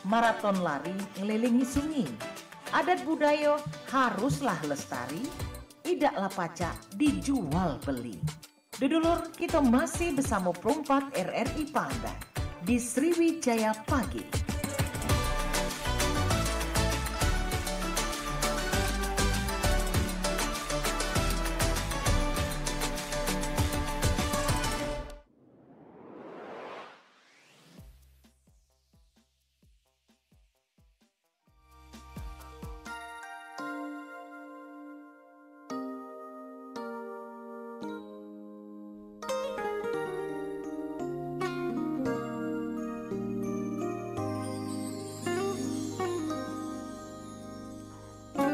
maraton lari ngelilingi sungai. Adat budaya haruslah lestari, idaklah pacak dijual beli. Dudulur, kita masih bersama perempat RRI Pangandaran di Sriwijaya Pagi.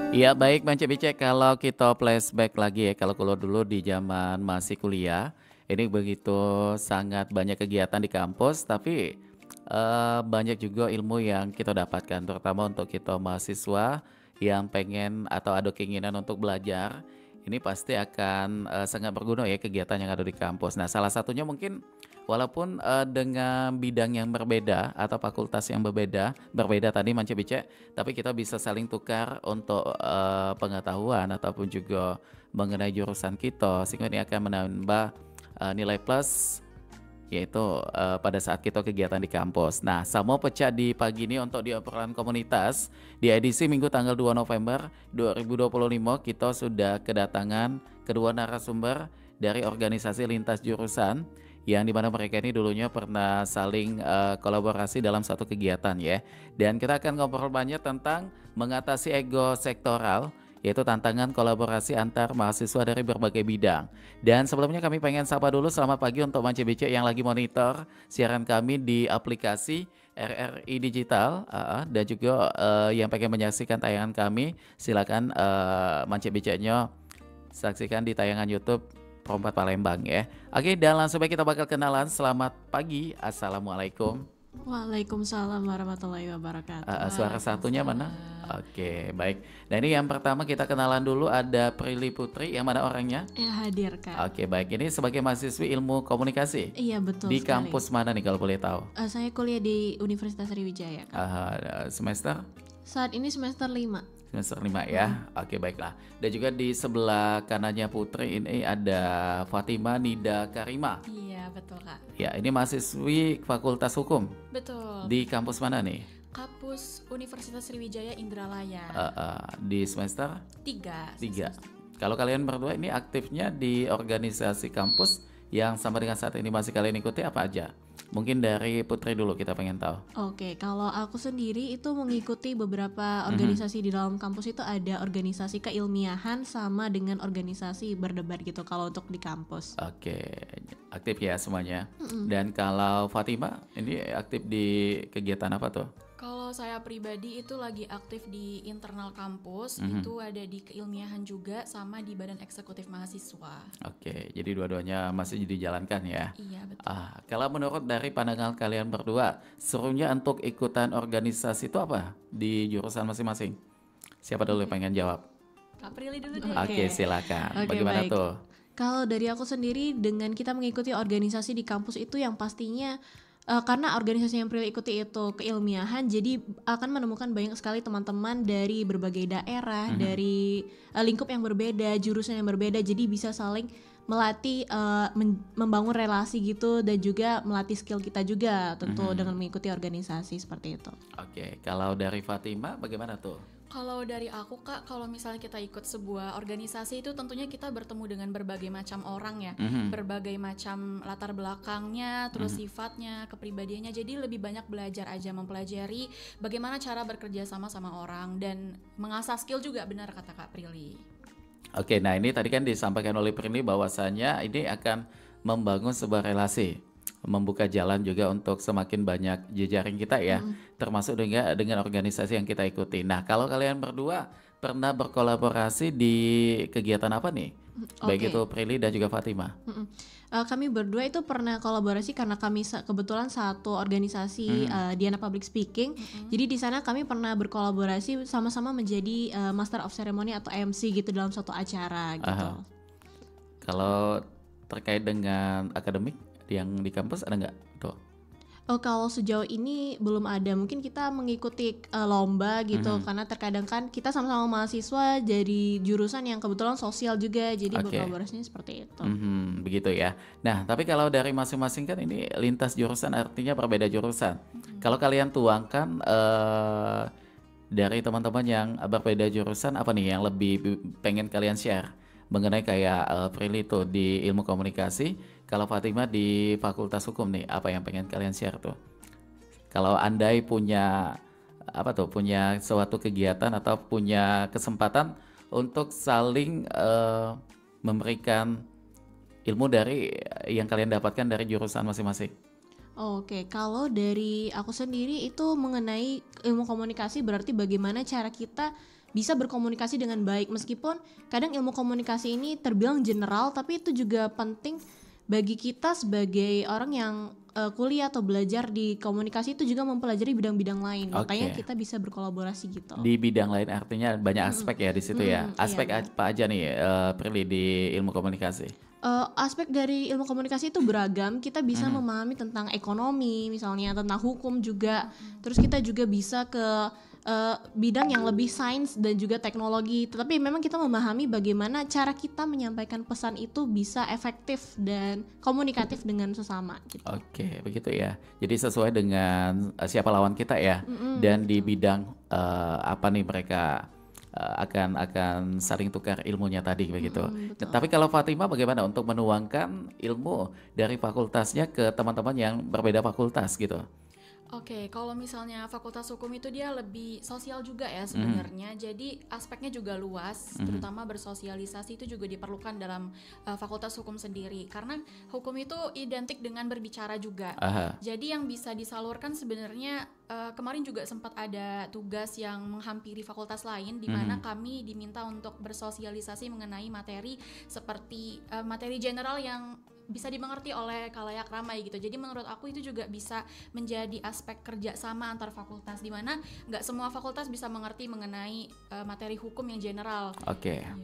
Iya baik Bang Cebicek, kalau kita flashback lagi ya, kalau dulu di zaman masih kuliah, ini begitu sangat banyak kegiatan di kampus, tapi banyak juga ilmu yang kita dapatkan, terutama untuk kita mahasiswa yang pengen atau ada keinginan untuk belajar. Ini pasti akan sangat berguna ya kegiatan yang ada di kampus. Nah salah satunya mungkin walaupun dengan bidang yang berbeda atau fakultas yang berbeda tadi Mance Bice, tapi kita bisa saling tukar untuk pengetahuan ataupun juga mengenai jurusan kita, sehingga ini akan menambah nilai plus yaitu pada saat kita kegiatan di kampus. Nah, sama pecah di pagi ini untuk di obrolan komunitas di edisi Minggu tanggal 2 November 2025 kita sudah kedatangan kedua narasumber dari organisasi lintas jurusan yang dimana mereka ini dulunya pernah saling kolaborasi dalam satu kegiatan ya. Dan kita akan ngobrol banyak tentang mengatasi ego sektoral, yaitu tantangan kolaborasi antar mahasiswa dari berbagai bidang. Dan sebelumnya kami pengen sapa dulu selamat pagi untuk Mance BC yang lagi monitor siaran kami di aplikasi RRI Digital dan juga yang pengen menyaksikan tayangan kami silakan Mance BC-nya saksikan di tayangan YouTube Perempat Palembang ya. Oke, dan langsung baik kita bakal kenalan. Selamat pagi, assalamualaikum. Waalaikumsalam warahmatullahi wabarakatuh. Suara satunya mana? Oke, baik. Nah ini yang pertama kita kenalan dulu, ada Prilly Putri, yang mana orangnya? Ya hadir Kak. Oke, baik. Ini sebagai mahasiswi ilmu komunikasi? Iya betul di sekali. Kampus mana nih kalau boleh tahu? Saya kuliah di Universitas Sriwijaya Kak. Semester? Saat ini semester 5. Semester 5 ya. Oke, baiklah. Dan juga di sebelah kanannya Putri ini ada Fatima Nida Karima. Iya betul Kak. Ya, ini mahasiswi Fakultas Hukum. Betul. Di kampus mana nih? Kampus Universitas Sriwijaya Indralaya. Di semester 3. Kalau kalian berdua ini aktifnya di organisasi kampus yang sama dengan saat ini masih kalian ikuti apa aja? Mungkin dari Putri dulu kita pengen tahu. Oke, kalau aku sendiri itu mengikuti beberapa organisasi di dalam kampus. Itu ada organisasi keilmiahan sama dengan organisasi berdebat gitu kalau untuk di kampus. Oke, aktif ya semuanya. Dan kalau Fatima ini aktif di kegiatan apa tuh? Kalau saya pribadi itu lagi aktif di internal kampus, itu ada di keilmiahan juga sama di badan eksekutif mahasiswa. Oke, jadi dua-duanya masih dijalankan ya? Iya betul. Kalau menurut dari pandangan kalian berdua, serunya untuk ikutan organisasi itu apa di jurusan masing-masing? Siapa dulu yang pengen jawab? Kak Prilly dulu deh. Oke, silakan. Oke, Bagaimana baik. tuh? Kalau dari aku sendiri, dengan kita mengikuti organisasi di kampus itu yang pastinya karena organisasi yang Prilly ikuti itu keilmiahan, jadi akan menemukan banyak sekali teman-teman dari berbagai daerah, dari lingkup yang berbeda, jurusan yang berbeda, jadi bisa saling melatih, membangun relasi gitu, dan juga melatih skill kita juga tentu dengan mengikuti organisasi seperti itu. Oke, kalau dari Fatima bagaimana tuh? Kalau dari aku Kak, kalau misalnya kita ikut sebuah organisasi itu tentunya kita bertemu dengan berbagai macam orang ya, berbagai macam latar belakangnya, terus sifatnya, kepribadiannya. Jadi lebih banyak belajar aja, mempelajari bagaimana cara bekerja sama orang dan mengasah skill juga, benar kata Kak Prilly. Oke, nah ini tadi kan disampaikan oleh Prilly bahwasanya ini akan membangun sebuah relasi, membuka jalan juga untuk semakin banyak jejaring kita ya, termasuk dengan organisasi yang kita ikuti. Nah, kalau kalian berdua pernah berkolaborasi di kegiatan apa nih? Baik itu Prilly dan juga Fatima. Kami berdua itu pernah kolaborasi karena kami kebetulan satu organisasi Diana Public Speaking. Jadi di sana kami pernah berkolaborasi sama-sama menjadi Master of Ceremony atau MC gitu dalam suatu acara gitu. Kalau terkait dengan akademik yang di kampus ada nggak tuh? Oh, kalau sejauh ini belum ada. Mungkin kita mengikuti lomba gitu, karena terkadang kan kita sama-sama mahasiswa dari jurusan yang kebetulan sosial juga, jadi Oke. berkolaborasinya seperti itu. Begitu ya. Nah, tapi kalau dari masing-masing kan ini lintas jurusan artinya berbeda jurusan. Kalau kalian tuangkan dari teman-teman yang berbeda jurusan apa nih yang lebih pengen kalian share mengenai kayak Prilly tuh di ilmu komunikasi, kalau Fatima di Fakultas Hukum nih, apa yang pengen kalian share tuh? Kalau andai punya apa tuh, punya suatu kegiatan atau punya kesempatan untuk saling memberikan ilmu dari yang kalian dapatkan dari jurusan masing-masing. Oke, kalau dari aku sendiri itu mengenai ilmu komunikasi berarti bagaimana cara kita bisa berkomunikasi dengan baik, meskipun kadang ilmu komunikasi ini terbilang general, tapi itu juga penting bagi kita sebagai orang yang kuliah atau belajar di komunikasi itu juga mempelajari bidang-bidang lain. Makanya Oke. kita bisa berkolaborasi gitu. Di bidang lain artinya banyak aspek ya di situ ya. Iya, Aspek benar. apa aja nih Prilly di ilmu komunikasi? Aspek dari ilmu komunikasi itu beragam. Kita bisa memahami tentang ekonomi, misalnya tentang hukum juga. Terus kita juga bisa ke bidang yang lebih sains dan juga teknologi. Tetapi memang kita memahami bagaimana cara kita menyampaikan pesan itu bisa efektif dan komunikatif dengan sesama gitu. Oke, begitu ya. Jadi sesuai dengan siapa lawan kita ya. Dan di bidang apa nih mereka akan saling tukar ilmunya tadi begitu. Betul. Tapi kalau Fatima bagaimana untuk menuangkan ilmu dari fakultasnya ke teman-teman yang berbeda fakultas gitu? Oke, kalau misalnya fakultas hukum itu dia lebih sosial juga ya sebenarnya. Jadi aspeknya juga luas, terutama bersosialisasi itu juga diperlukan dalam fakultas hukum sendiri. Karena hukum itu identik dengan berbicara juga. Aha. Jadi yang bisa disalurkan sebenarnya kemarin juga sempat ada tugas yang menghampiri fakultas lain di mana kami diminta untuk bersosialisasi mengenai materi seperti materi general yang bisa dimengerti oleh khalayak ramai gitu. Jadi menurut aku itu juga bisa menjadi aspek kerjasama antar fakultas, di mana nggak semua fakultas bisa mengerti mengenai materi hukum yang general. Oke. Iya.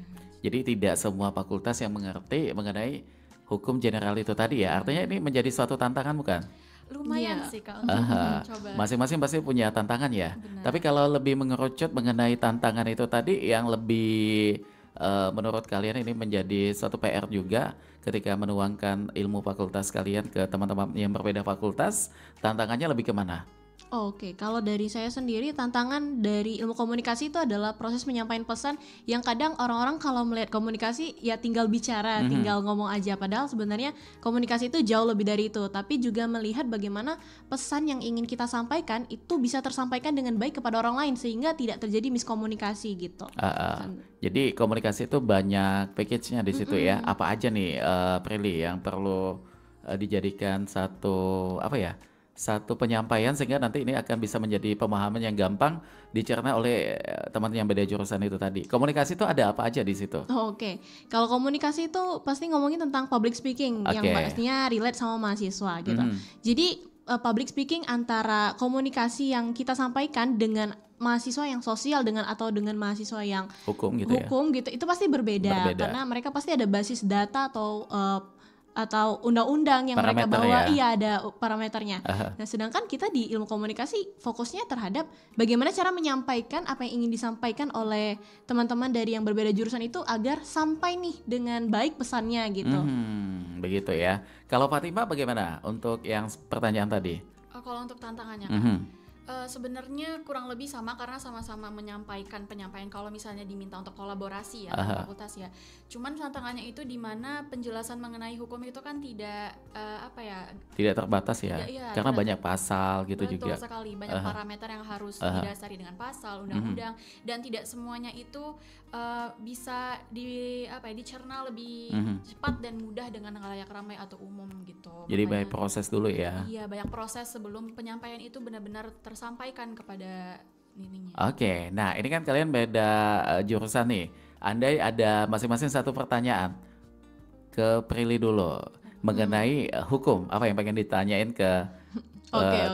Jadi tidak semua fakultas yang mengerti mengenai hukum general itu tadi ya. Artinya ini menjadi suatu tantangan bukan? Lumayan Iya. sih kalau untuk Aha. mencoba. Masing-masing pasti punya tantangan ya. Benar. Tapi kalau lebih mengerucut mengenai tantangan itu tadi yang lebih menurut kalian ini menjadi suatu PR juga ketika menuangkan ilmu fakultas kalian ke teman-teman yang berbeda fakultas, tantangannya lebih kemana? Oke, kalau dari saya sendiri tantangan dari ilmu komunikasi itu adalah proses menyampaikan pesan yang kadang orang-orang kalau melihat komunikasi ya tinggal bicara, tinggal ngomong aja, padahal sebenarnya komunikasi itu jauh lebih dari itu, tapi juga melihat bagaimana pesan yang ingin kita sampaikan itu bisa tersampaikan dengan baik kepada orang lain sehingga tidak terjadi miskomunikasi gitu. Jadi komunikasi itu banyak package-nya di situ ya. Apa aja nih Prilly yang perlu dijadikan satu apa ya? Satu penyampaian sehingga nanti ini akan bisa menjadi pemahaman yang gampang dicerna oleh teman yang beda jurusan itu tadi. Komunikasi itu ada apa aja di situ? Oke, kalau komunikasi itu pasti ngomongin tentang public speaking yang Oke. pastinya relate sama mahasiswa gitu. Jadi public speaking antara komunikasi yang kita sampaikan dengan mahasiswa yang sosial dengan atau dengan mahasiswa yang Hukum gitu ya. hukum gitu itu pasti berbeda karena mereka pasti ada basis data atau undang-undang yang mereka Parameter bawa, ya. iya ada parameternya. Nah, sedangkan kita di ilmu komunikasi fokusnya terhadap bagaimana cara menyampaikan apa yang ingin disampaikan oleh teman-teman dari yang berbeda jurusan itu agar sampai nih dengan baik pesannya gitu. Begitu ya. Kalau Fatima bagaimana untuk yang pertanyaan tadi? Kalau untuk tantangannya kan, sebenarnya kurang lebih sama karena sama-sama menyampaikan penyampaian kalau misalnya diminta untuk kolaborasi ya antar fakultas ya. Cuman tantangannya itu di mana penjelasan mengenai hukum itu kan tidak Tidak terbatas ya. Iya, Karena tidak banyak pasal gitu betul juga. sekali, banyak parameter yang harus didasari dengan pasal, undang-undang, dan tidak semuanya itu bisa dicerna lebih cepat dan mudah dengan khalayak ramai atau umum gitu. Jadi Makanya, banyak proses dulu ya. iya, banyak proses sebelum penyampaian itu benar-benar tersampaikan kepada ininya. Oke, nah ini kan kalian beda jurusan nih. Andai ada masing-masing satu pertanyaan ke Prilly dulu mengenai hukum, apa yang pengen ditanyain ke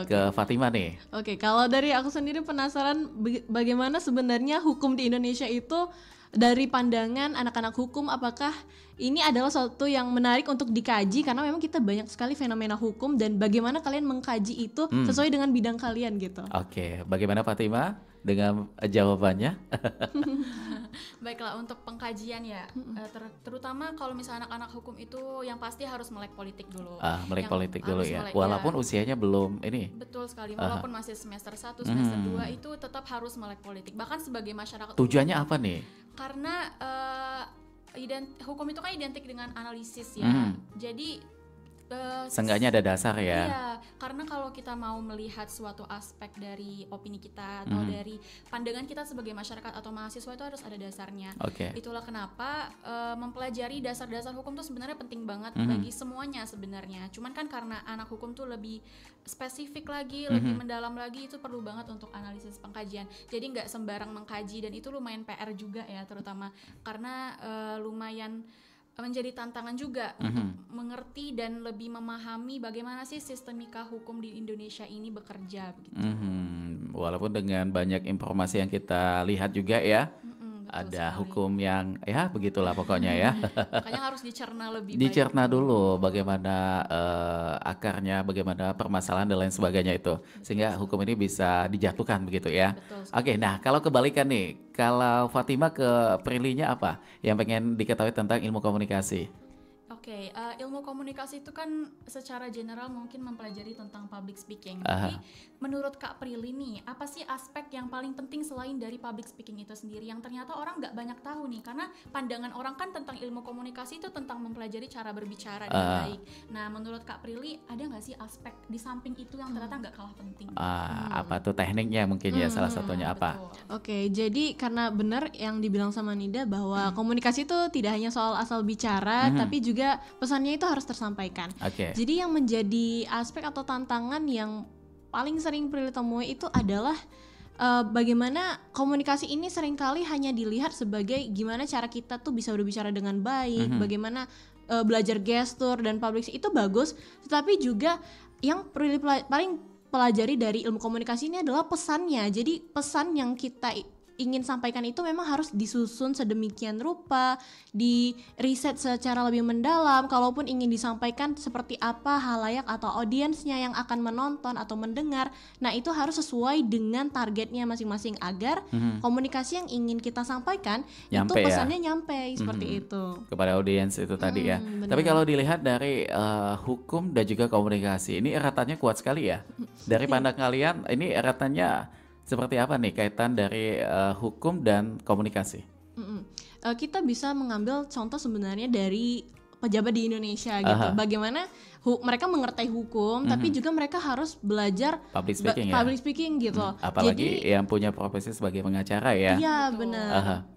ke Fatima nih? Oke, kalau dari aku sendiri penasaran bagaimana sebenarnya hukum di Indonesia itu dari pandangan anak-anak hukum, apakah ini adalah sesuatu yang menarik untuk dikaji karena memang kita banyak sekali fenomena hukum dan bagaimana kalian mengkaji itu sesuai dengan bidang kalian gitu. Oke, bagaimana Fatima dengan jawabannya? Baiklah, untuk pengkajian ya, terutama kalau misalnya anak-anak hukum itu yang pasti harus melek politik dulu. Melek Yang politik dulu harus ya, melek, walaupun usianya belum ini. betul sekali, walaupun masih semester 1, semester 2 itu tetap harus melek politik. Bahkan sebagai masyarakat Tujuannya apa nih? karena hukum itu kan identik dengan analisis ya. Jadi Seenggaknya ada dasar ya. iya, karena kalau kita mau melihat suatu aspek dari opini kita atau dari pandangan kita sebagai masyarakat atau mahasiswa itu harus ada dasarnya. Oke. Itulah kenapa mempelajari dasar-dasar hukum tuh sebenarnya penting banget bagi semuanya sebenarnya. Cuman kan karena anak hukum tuh lebih spesifik lagi, lebih mendalam lagi, itu perlu banget untuk analisis pengkajian. Jadi nggak sembarang mengkaji, dan itu lumayan PR juga ya, terutama karena lumayan menjadi tantangan juga untuk mengerti dan lebih memahami bagaimana sih sistemika hukum di Indonesia ini bekerja begitu. Walaupun dengan banyak informasi yang kita lihat juga ya, ada sekali. hukum yang ya begitulah pokoknya ya. Makanya harus dicerna lebih baik. Dicerna dulu bagaimana akarnya, bagaimana permasalahan dan lain sebagainya itu, sehingga hukum ini bisa dijatuhkan begitu ya. Betul sekali. Oke, nah kalau kebalikan nih, kalau Fatima ke Prilinya apa yang pengen diketahui tentang ilmu komunikasi? Oke, ilmu komunikasi itu kan secara general mungkin mempelajari tentang public speaking. Tapi menurut Kak Prilly nih, apa sih aspek yang paling penting selain dari public speaking itu sendiri yang ternyata orang nggak banyak tahu nih? Karena pandangan orang kan tentang ilmu komunikasi itu tentang mempelajari cara berbicara dengan baik. Nah, menurut Kak Prilly ada nggak sih aspek di samping itu yang ternyata nggak kalah penting? Apa tuh tekniknya mungkin ya, salah satunya apa? Betul. Oke, jadi karena benar yang dibilang sama Nida bahwa komunikasi itu tidak hanya soal asal bicara, tapi juga pesannya itu harus tersampaikan. Oke. Jadi yang menjadi aspek atau tantangan yang paling sering Prilly temui itu adalah bagaimana komunikasi ini seringkali hanya dilihat sebagai gimana cara kita tuh bisa berbicara dengan baik, bagaimana belajar gestur dan public itu bagus, tetapi juga yang Prilly paling pelajari dari ilmu komunikasi ini adalah pesannya. Jadi pesan yang kita ingin sampaikan itu memang harus disusun sedemikian rupa, di riset secara lebih mendalam. Kalaupun ingin disampaikan seperti apa halayak atau audiensnya yang akan menonton atau mendengar, nah itu harus sesuai dengan targetnya masing-masing agar komunikasi yang ingin kita sampaikan Nyampe itu ya? pesannya nyampe seperti itu. Kepada audiens itu tadi ya. benar. Tapi kalau dilihat dari hukum dan juga komunikasi, ini eratannya kuat sekali ya. Dari pandang kalian, ini eratannya seperti apa nih kaitan dari hukum dan komunikasi? Kita bisa mengambil contoh sebenarnya dari pejabat di Indonesia gitu. Bagaimana mereka mengerti hukum, tapi juga mereka harus belajar Public speaking ya? public speaking gitu. Apalagi yang punya profesi sebagai pengacara ya. Iya benar.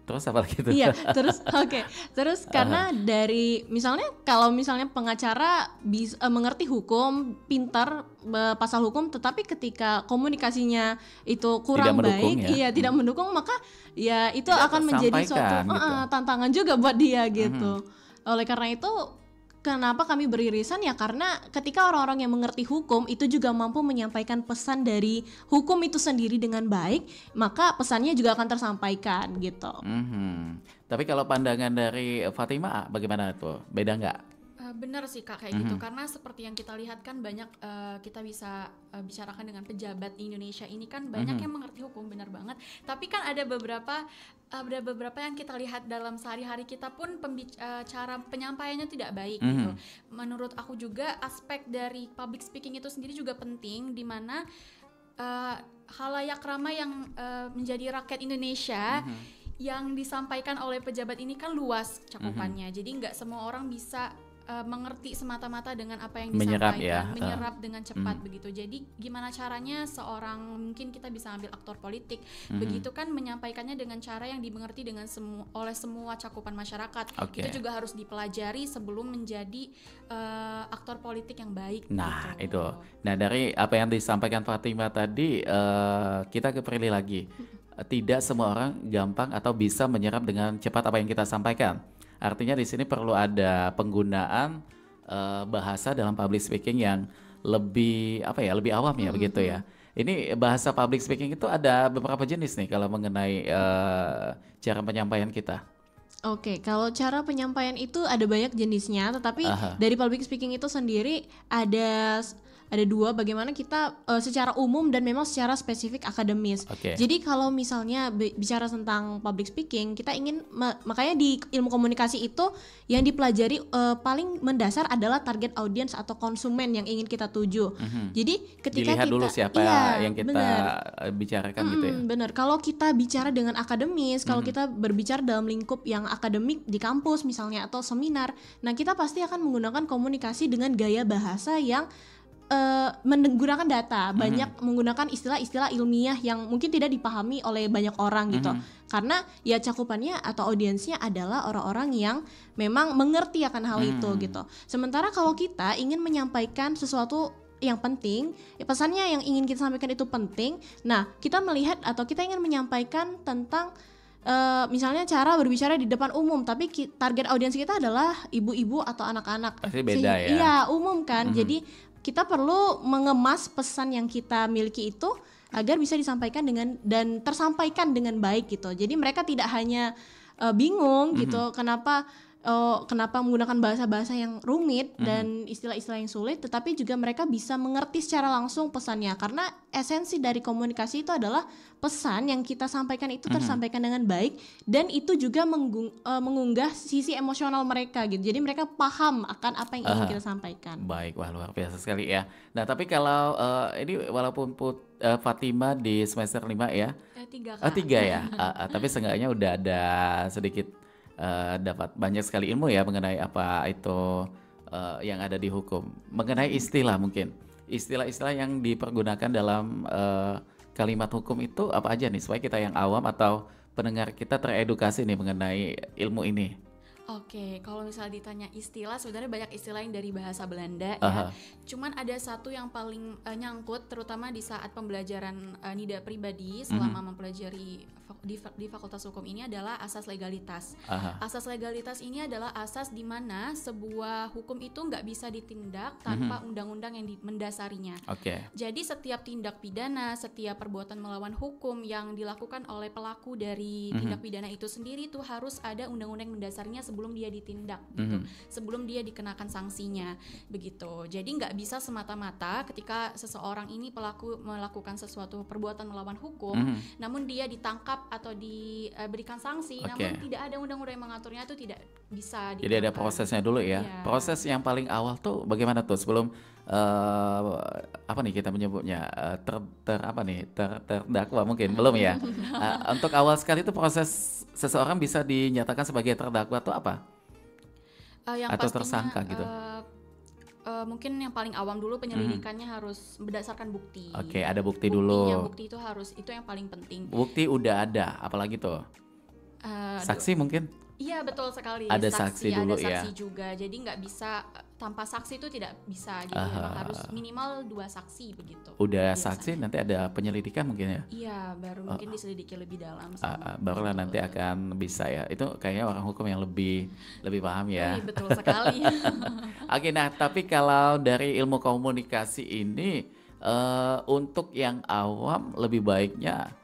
Terus apa lagi tuh? Iya, terus karena dari kalau misalnya pengacara bisa mengerti hukum, pintar pasal hukum, tetapi ketika komunikasinya itu kurang Tidak mendukung baik, ya? tidak mendukung, maka ya itu Tidak akan menjadi suatu tersampaikan gitu. tantangan juga buat dia gitu. Oleh karena itu, kenapa kami beririsan ya karena ketika orang-orang yang mengerti hukum itu juga mampu menyampaikan pesan dari hukum itu sendiri dengan baik, maka pesannya juga akan tersampaikan gitu. Tapi kalau pandangan dari Fatima bagaimana tuh? Beda nggak? Benar sih Kak kayak gitu, karena seperti yang kita lihat kan banyak kita bisa bicarakan dengan pejabat di Indonesia ini kan banyak yang mengerti hukum, benar banget. Tapi kan ada beberapa yang kita lihat dalam sehari-hari kita pun cara penyampaiannya tidak baik gitu. Menurut aku juga aspek dari public speaking itu sendiri juga penting, di mana halayak ramai yang menjadi rakyat Indonesia yang disampaikan oleh pejabat ini kan luas cakupannya. Jadi nggak semua orang bisa mengerti semata-mata dengan apa yang Menyerap disampaikan, ya. menyerap dengan cepat begitu. Jadi gimana caranya seorang, mungkin kita bisa ambil aktor politik, begitu kan menyampaikannya dengan cara yang dimengerti dengan oleh semua cakupan masyarakat. Oke. Itu juga harus dipelajari sebelum menjadi aktor politik yang baik. Nah gitu. itu. Nah dari apa yang disampaikan Fatima tadi, kita ke Prilly lagi. Tidak semua orang gampang atau bisa menyerap dengan cepat apa yang kita sampaikan. Artinya di sini perlu ada penggunaan bahasa dalam public speaking yang lebih lebih awam ya begitu ya. Ini bahasa public speaking itu ada beberapa jenis nih kalau mengenai cara penyampaian kita. Oke, kalau cara penyampaian itu ada banyak jenisnya, tetapi Aha. dari public speaking itu sendiri ada dua, bagaimana kita secara umum dan memang secara spesifik akademis. Oke. Jadi kalau misalnya bicara tentang public speaking, kita ingin makanya di ilmu komunikasi itu yang dipelajari paling mendasar adalah target audience atau konsumen yang ingin kita tuju. Jadi ketika Dilihat kita dulu siapa yang kita benar. bicarakan gitu ya. Benar. Kalau kita bicara dengan akademis, kalau kita berbicara dalam lingkup yang akademik di kampus misalnya atau seminar, nah kita pasti akan menggunakan komunikasi dengan gaya bahasa yang menggunakan data, banyak menggunakan istilah-istilah ilmiah yang mungkin tidak dipahami oleh banyak orang gitu. Karena ya cakupannya atau audiensnya adalah orang-orang yang memang mengerti akan hal itu gitu. Sementara kalau kita ingin menyampaikan sesuatu yang penting, pesannya yang ingin kita sampaikan itu penting. Nah, kita melihat atau kita ingin menyampaikan tentang misalnya cara berbicara di depan umum, tapi target audiens kita adalah ibu-ibu atau anak-anak. Pasti beda ya. Iya, umum kan. Jadi kita perlu mengemas pesan yang kita miliki itu agar bisa disampaikan dan tersampaikan dengan baik gitu. Jadi mereka tidak hanya bingung gitu kenapa menggunakan bahasa-bahasa yang rumit dan istilah-istilah yang sulit, tetapi juga mereka bisa mengerti secara langsung pesannya, karena esensi dari komunikasi itu adalah pesan yang kita sampaikan itu tersampaikan dengan baik, dan itu juga mengunggah sisi emosional mereka gitu. Jadi mereka paham akan apa yang ingin kita sampaikan. Baik, wah luar biasa sekali ya. Nah, tapi kalau ini walaupun Fatima di semester 5 ya. 3 Oh, 3 ya. Tapi seenggaknya udah ada sedikit dapat banyak sekali ilmu ya mengenai apa itu yang ada di hukum. Mengenai istilah mungkin. Istilah-istilah yang dipergunakan dalam kalimat hukum itu apa aja nih supaya kita yang awam atau pendengar kita teredukasi nih mengenai ilmu ini. Oke, kalau misalnya ditanya istilah, sebenarnya banyak istilah yang dari bahasa Belanda Aha. ya. Cuman ada satu yang paling nyangkut, terutama di saat pembelajaran nida pribadi selama mempelajari di Fakultas Hukum ini adalah asas legalitas. Aha. Asas legalitas ini adalah asas di mana sebuah hukum itu nggak bisa ditindak tanpa undang-undang yang mendasarinya. Oke. Jadi setiap tindak pidana, setiap perbuatan melawan hukum yang dilakukan oleh pelaku dari tindak pidana itu sendiri itu harus ada undang-undang mendasarnya sebelum dia ditindak gitu. Sebelum dia dikenakan sanksinya begitu. Jadi nggak bisa semata-mata ketika seseorang ini pelaku melakukan sesuatu perbuatan melawan hukum, namun dia ditangkap atau diberikan sanksi, namun tidak ada undang-undang yang mengaturnya, itu tidak bisa digunakan. Jadi ada prosesnya dulu ya. Iya. Proses yang paling awal tuh bagaimana tuh sebelum apa nih kita menyebutnya terdakwa mungkin belum ya. Untuk awal sekali itu proses seseorang bisa dinyatakan sebagai terdakwa tuh apa? Yang Atau pastinya, tersangka gitu. Mungkin yang paling awam dulu penyelidikannya harus berdasarkan bukti. Oke, ada bukti Buktinya, dulu. bukti itu yang paling penting. Bukti udah ada, apalagi tuh? Saksi mungkin? Iya, betul sekali. Ada saksi dulu ada ya. saksi juga. Jadi nggak bisa tanpa saksi itu tidak bisa. Jadi memang harus minimal 2 saksi begitu. Udah biasanya. saksi nanti ada penyelidikan mungkin ya? Iya, baru mungkin diselidiki lebih dalam. Barulah nanti akan bisa ya. Itu kayaknya orang hukum yang lebih paham ya. Iya, betul sekali. Oke, nah tapi kalau dari ilmu komunikasi ini untuk yang awam lebih baiknya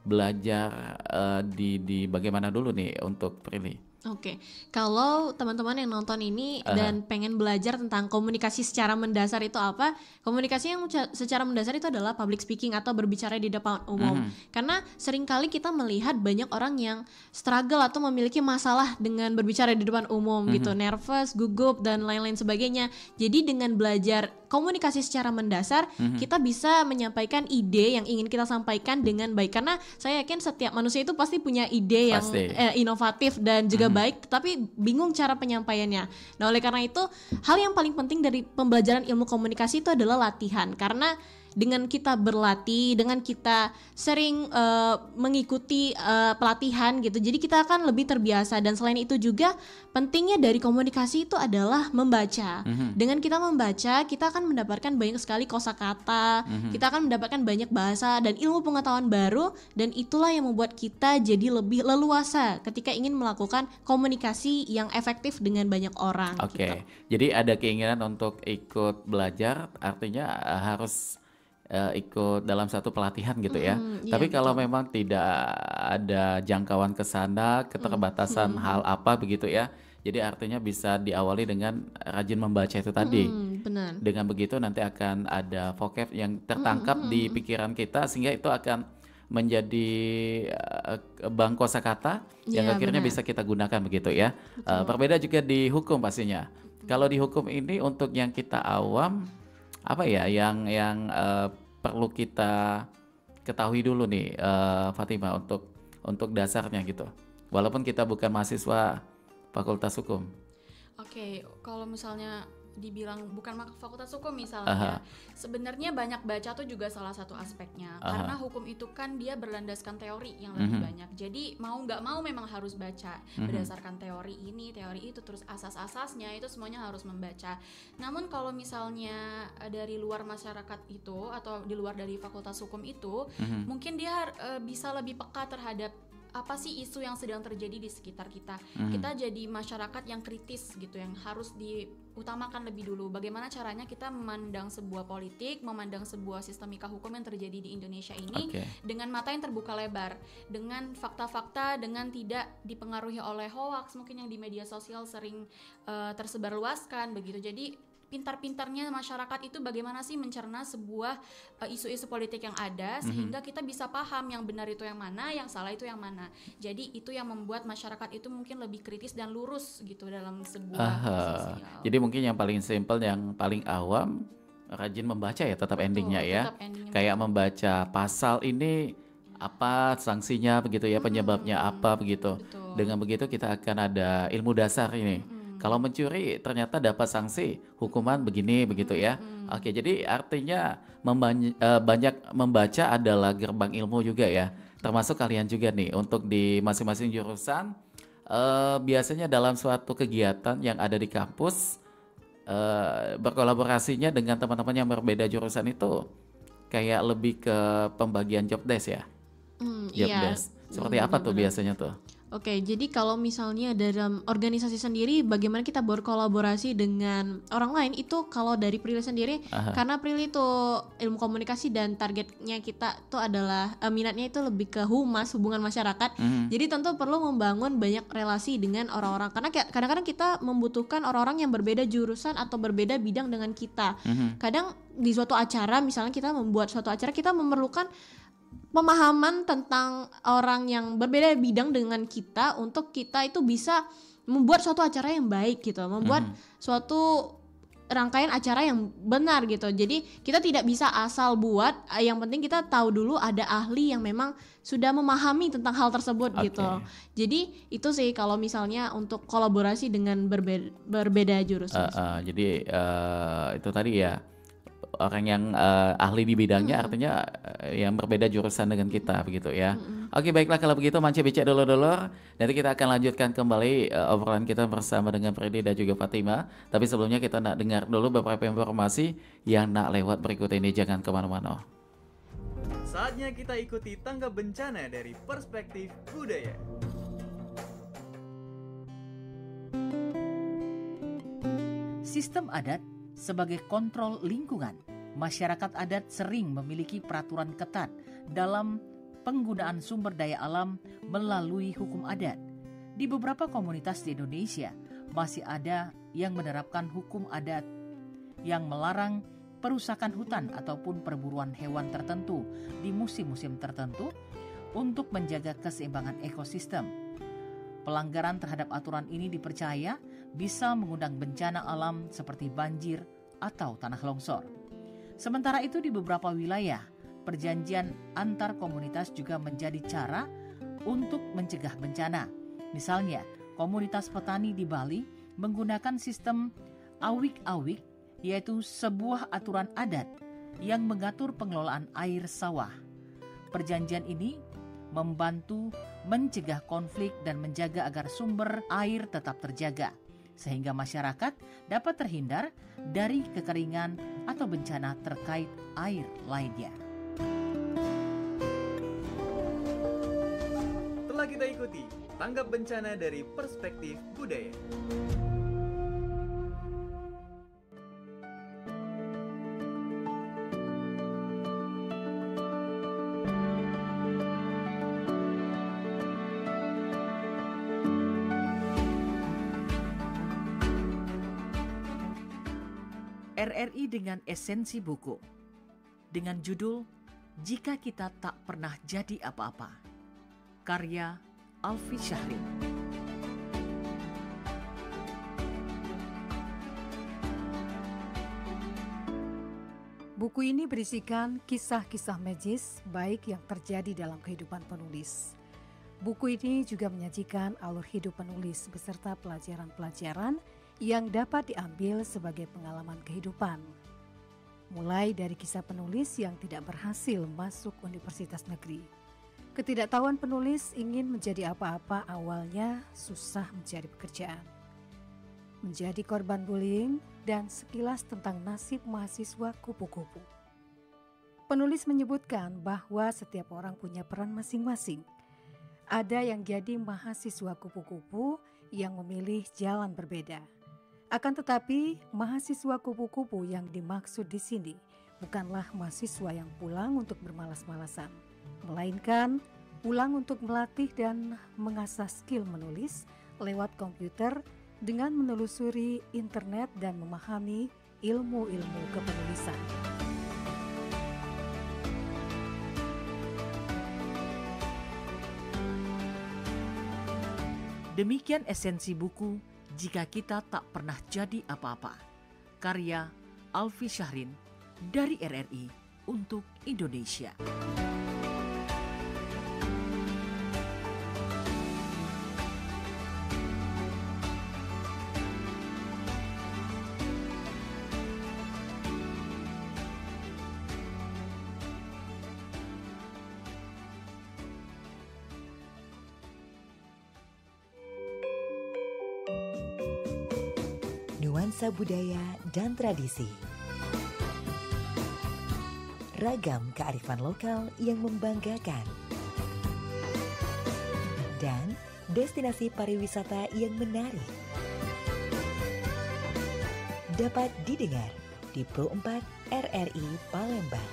belajar di bagaimana dulu nih untuk Prilly? Oke, kalau teman-teman yang nonton ini dan pengen belajar tentang komunikasi secara mendasar itu apa? Komunikasi yang secara mendasar itu adalah public speaking atau berbicara di depan umum. Karena seringkali kita melihat banyak orang yang struggle atau memiliki masalah dengan berbicara di depan umum gitu, nervous, gugup dan lain-lain sebagainya. Jadi dengan belajar komunikasi secara mendasar, kita bisa menyampaikan ide yang ingin kita sampaikan dengan baik. Karena saya yakin setiap manusia itu pasti punya ide yang inovatif dan juga baik, tetapi bingung cara penyampaiannya. Nah, oleh karena itu, hal yang paling penting dari pembelajaran ilmu komunikasi itu adalah latihan. Karena dengan kita berlatih, dengan kita sering mengikuti pelatihan gitu, jadi kita akan lebih terbiasa. Dan selain itu juga pentingnya dari komunikasi itu adalah membaca. Dengan kita membaca, kita akan mendapatkan banyak sekali kosakata, kita akan mendapatkan banyak bahasa dan ilmu pengetahuan baru, dan itulah yang membuat kita jadi lebih leluasa ketika ingin melakukan komunikasi yang efektif dengan banyak orang. Oke, Gitu. jadi ada keinginan untuk ikut belajar, artinya harus ikut dalam satu pelatihan gitu ya. Iya, Tapi kalau betul. memang tidak ada jangkauan ke sana, keterbatasan hal apa begitu ya. Jadi artinya bisa diawali dengan rajin membaca itu tadi. Benar. Dengan begitu nanti akan ada vocab yang tertangkap di pikiran kita sehingga itu akan menjadi bank kosakata yang Iya, akhirnya benar. bisa kita gunakan begitu ya. Berbeda juga di hukum pastinya. Kalau di hukum ini untuk yang kita awam apa ya yang perlu kita ketahui dulu nih Fatima untuk dasarnya gitu. Walaupun kita bukan mahasiswa Fakultas Hukum. Oke, kalau misalnya dibilang bukan fakultas hukum Aha. misalnya, sebenarnya banyak baca tuh juga salah satu aspeknya. Karena hukum itu kan dia berlandaskan teori yang lebih banyak. Jadi mau nggak mau memang harus baca berdasarkan teori ini, teori itu, terus asas-asasnya itu semuanya harus membaca. Namun kalau misalnya dari luar masyarakat itu atau di luar dari fakultas hukum itu, mungkin dia bisa lebih peka terhadap apa sih isu yang sedang terjadi di sekitar kita. Kita jadi masyarakat yang kritis gitu, yang harus diutamakan lebih dulu. Bagaimana caranya kita memandang sebuah politik, memandang sebuah sistemika hukum yang terjadi di Indonesia ini dengan mata yang terbuka lebar, dengan fakta-fakta, dengan tidak dipengaruhi oleh hoax mungkin yang di media sosial sering tersebarluaskan begitu. Jadi pintar-pintarnya masyarakat itu bagaimana sih mencerna sebuah isu-isu politik yang ada sehingga kita bisa paham yang benar itu yang mana, yang salah itu yang mana. Jadi itu yang membuat masyarakat itu mungkin lebih kritis dan lurus gitu dalam sebuah sosial. Jadi mungkin yang paling simple, yang paling awam, rajin membaca ya tetap endingnya ya. Tetap endingnya Kayak membaca pasal ini apa sanksinya begitu ya, penyebabnya apa begitu. Betul. Dengan begitu kita akan ada ilmu dasar ini. Kalau mencuri ternyata dapat sanksi hukuman begini begitu ya. Oke, jadi artinya banyak membaca adalah gerbang ilmu juga ya. Termasuk kalian juga nih untuk di masing-masing jurusan biasanya dalam suatu kegiatan yang ada di kampus berkolaborasinya dengan teman-teman yang berbeda jurusan itu kayak lebih ke pembagian job desk ya. Job Iya. desk. Seperti apa tuh biasanya tuh? Oke, jadi kalau misalnya dalam organisasi sendiri bagaimana kita berkolaborasi dengan orang lain itu kalau dari Prilly sendiri, karena Prilly itu ilmu komunikasi dan targetnya kita tuh adalah minatnya itu lebih ke humas, hubungan masyarakat. Jadi tentu perlu membangun banyak relasi dengan orang-orang karena kadang-kadang kita membutuhkan orang-orang yang berbeda jurusan atau berbeda bidang dengan kita. Kadang di suatu acara misalnya kita membuat suatu acara kita memerlukan pemahaman tentang orang yang berbeda bidang dengan kita untuk kita itu bisa membuat suatu acara yang baik gitu, membuat suatu rangkaian acara yang benar gitu. Jadi kita tidak bisa asal buat, yang penting kita tahu dulu ada ahli yang memang sudah memahami tentang hal tersebut gitu. Jadi itu sih kalau misalnya untuk kolaborasi dengan berbeda jurusan. Jadi itu tadi ya, orang yang ahli di bidangnya artinya yang berbeda jurusan dengan kita begitu ya. Oke, baiklah kalau begitu Mance Becek dulu. Nanti kita akan lanjutkan kembali obrolan kita bersama dengan Prilly dan juga Fatima. Tapi sebelumnya kita nak dengar dulu beberapa informasi yang nak lewat berikut ini, jangan kemana-mana. Saatnya kita ikuti tanggap bencana dari perspektif budaya. Sistem adat sebagai kontrol lingkungan, masyarakat adat sering memiliki peraturan ketat dalam penggunaan sumber daya alam melalui hukum adat. Di beberapa komunitas di Indonesia masih ada yang menerapkan hukum adat yang melarang perusakan hutan ataupun perburuan hewan tertentu di musim-musim tertentu untuk menjaga keseimbangan ekosistem. Pelanggaran terhadap aturan ini dipercaya bisa mengundang bencana alam seperti banjir atau tanah longsor. Sementara itu di beberapa wilayah, perjanjian antar komunitas juga menjadi cara untuk mencegah bencana. Misalnya, komunitas petani di Bali menggunakan sistem awik-awik, yaitu sebuah aturan adat yang mengatur pengelolaan air sawah. Perjanjian ini membantu mencegah konflik dan menjaga agar sumber air tetap terjaga, sehingga masyarakat dapat terhindar dari kekeringan atau bencana terkait air lainnya. Telah kita ikuti tanggap bencana dari perspektif budaya. RRI dengan esensi buku dengan judul Jika Kita Tak Pernah Jadi Apa-apa, karya Alfi Syahrin. Buku ini berisikan kisah-kisah magis baik yang terjadi dalam kehidupan penulis. Buku ini juga menyajikan alur hidup penulis beserta pelajaran-pelajaran yang dapat diambil sebagai pengalaman kehidupan. Mulai dari kisah penulis yang tidak berhasil masuk universitas negeri. Ketidaktahuan penulis ingin menjadi apa-apa awalnya susah mencari pekerjaan. Menjadi korban bullying dan sekilas tentang nasib mahasiswa kupu-kupu. Penulis menyebutkan bahwa setiap orang punya peran masing-masing. Ada yang jadi mahasiswa kupu-kupu yang memilih jalan berbeda. Akan tetapi, mahasiswa kupu-kupu yang dimaksud di sini bukanlah mahasiswa yang pulang untuk bermalas-malasan, melainkan pulang untuk melatih dan mengasah skill menulis lewat komputer dengan menelusuri internet dan memahami ilmu-ilmu kepenulisan. Demikian esensi buku Jika Kita Tak Pernah Jadi Apa-apa, karya Alfi Syahrin dari RRI untuk Indonesia. Nuansa budaya dan tradisi. Ragam kearifan lokal yang membanggakan. Dan destinasi pariwisata yang menarik. Dapat didengar di Pro 4 RRI Palembang.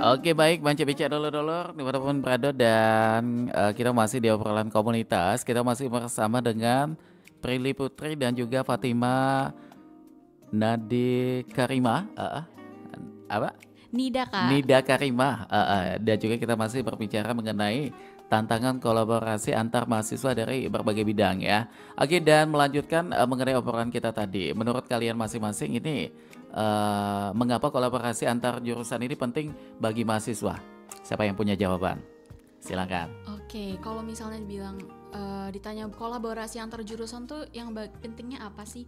Oke baik, Banca Bicara Dulur-dulur dimanapun berada dan kita masih di obrolan komunitas. Kita masih bersama dengan Prilly Putri dan juga Fatima Nadi Karimah. Apa? Nida Karimah. Dan juga kita masih berbicara mengenai tantangan kolaborasi antar mahasiswa dari berbagai bidang ya. Oke, dan melanjutkan mengenai obrolan kita tadi. Menurut kalian masing-masing ini mengapa kolaborasi antar jurusan ini penting bagi mahasiswa? Siapa yang punya jawaban? Silakan. Oke, kalau misalnya ditanya kolaborasi antar jurusan tuh yang pentingnya apa sih?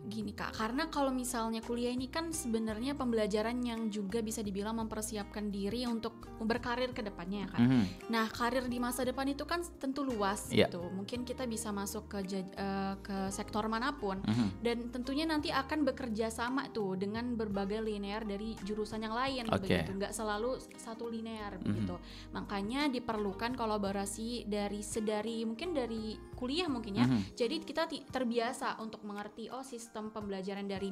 Gini Kak, karena kalau misalnya kuliah ini kan sebenarnya pembelajaran yang juga bisa dibilang mempersiapkan diri untuk berkarir ke depannya kan. Nah, karir di masa depan itu kan tentu luas gitu. Mungkin kita bisa masuk ke sektor manapun dan tentunya nanti akan bekerja sama tuh dengan berbagai linear dari jurusan yang lain begitu. Nggak selalu satu linear begitu. Makanya diperlukan kolaborasi dari mungkin dari kuliah mungkin ya. Jadi kita terbiasa untuk mengerti sistem pembelajaran dari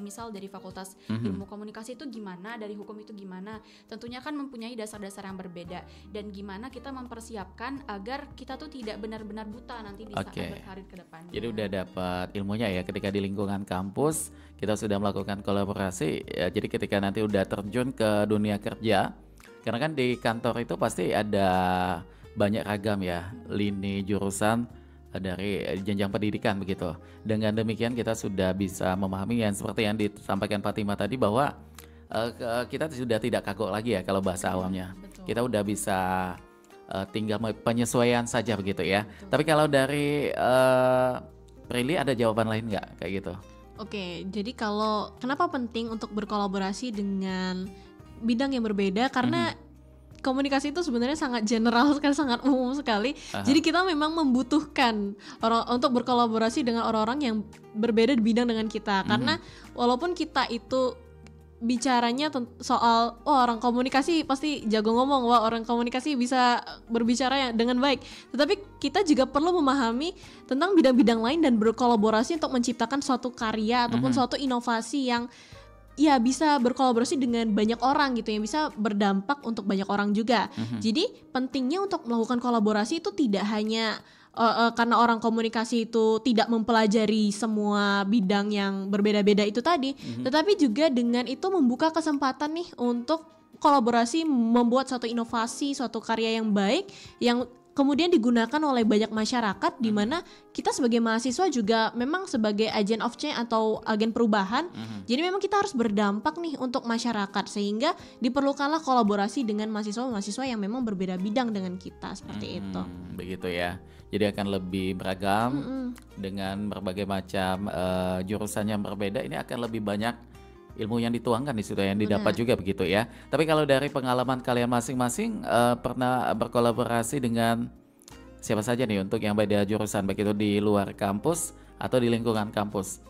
fakultas ilmu komunikasi itu gimana, dari hukum itu gimana. Tentunya kan mempunyai dasar-dasar yang berbeda dan gimana kita mempersiapkan agar kita tuh tidak benar-benar buta nanti di saat berkarir ke depannya. Jadi udah dapat ilmunya ya ketika di lingkungan kampus kita sudah melakukan kolaborasi ya, jadi ketika nanti udah terjun ke dunia kerja, karena kan di kantor itu pasti ada banyak ragam ya lini jurusan dari jenjang pendidikan begitu. Dengan demikian kita sudah bisa memahami yang seperti yang disampaikan Fatima tadi bahwa kita sudah tidak kagok lagi ya kalau bahasa awamnya. Betul. Kita udah bisa tinggal penyesuaian saja begitu ya. Betul. Tapi kalau dari Prilly ada jawaban lain nggak kayak gitu? Oke, jadi kalau kenapa penting untuk berkolaborasi dengan bidang yang berbeda, karena komunikasi itu sebenarnya sangat general sekali, sangat umum sekali. Jadi kita memang membutuhkan untuk berkolaborasi dengan orang-orang yang berbeda di bidang dengan kita. Karena walaupun kita itu bicaranya soal orang komunikasi pasti jago ngomong, wah orang komunikasi bisa berbicara dengan baik. Tetapi kita juga perlu memahami tentang bidang-bidang lain dan berkolaborasi untuk menciptakan suatu karya ataupun suatu inovasi yang ya bisa berkolaborasi dengan banyak orang gitu, yang bisa berdampak untuk banyak orang juga. Jadi pentingnya untuk melakukan kolaborasi itu tidak hanya karena orang komunikasi itu tidak mempelajari semua bidang yang berbeda-beda itu tadi, tetapi juga dengan itu membuka kesempatan nih untuk kolaborasi membuat suatu inovasi, suatu karya yang baik yang kemudian digunakan oleh banyak masyarakat, di mana kita sebagai mahasiswa juga memang sebagai agent of change atau agen perubahan. Jadi memang kita harus berdampak nih untuk masyarakat, sehingga diperlukanlah kolaborasi dengan mahasiswa-mahasiswa yang memang berbeda bidang dengan kita, seperti itu. Begitu ya. Jadi akan lebih beragam dengan berbagai macam jurusan yang berbeda. Ini akan lebih banyak ilmu yang dituangkan di situ, yang didapat juga begitu ya. Tapi kalau dari pengalaman kalian masing-masing pernah berkolaborasi dengan siapa saja nih untuk yang beda jurusan, baik itu di luar kampus atau di lingkungan kampus?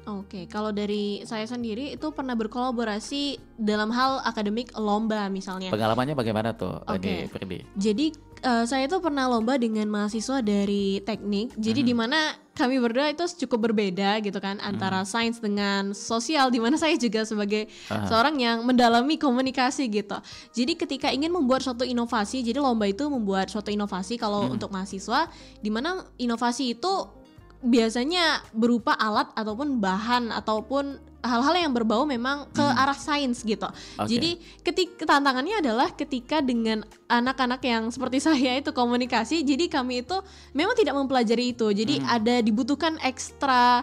Oke, kalau dari saya sendiri itu pernah berkolaborasi dalam hal akademik lomba misalnya. Pengalamannya bagaimana tuh, Oke. Firdi? Jadi saya tuh pernah lomba dengan mahasiswa dari teknik. Jadi di mana kami berdua itu cukup berbeda gitu kan, antara sains dengan sosial, di mana saya juga sebagai seorang yang mendalami komunikasi gitu. Jadi ketika ingin membuat suatu inovasi, jadi lomba itu membuat suatu inovasi kalau untuk mahasiswa, di mana inovasi itu biasanya berupa alat ataupun bahan ataupun hal-hal yang berbau memang ke arah sains gitu. Jadi tantangannya adalah ketika dengan anak-anak yang seperti saya itu komunikasi, jadi kami itu memang tidak mempelajari itu. Jadi ada dibutuhkan ekstra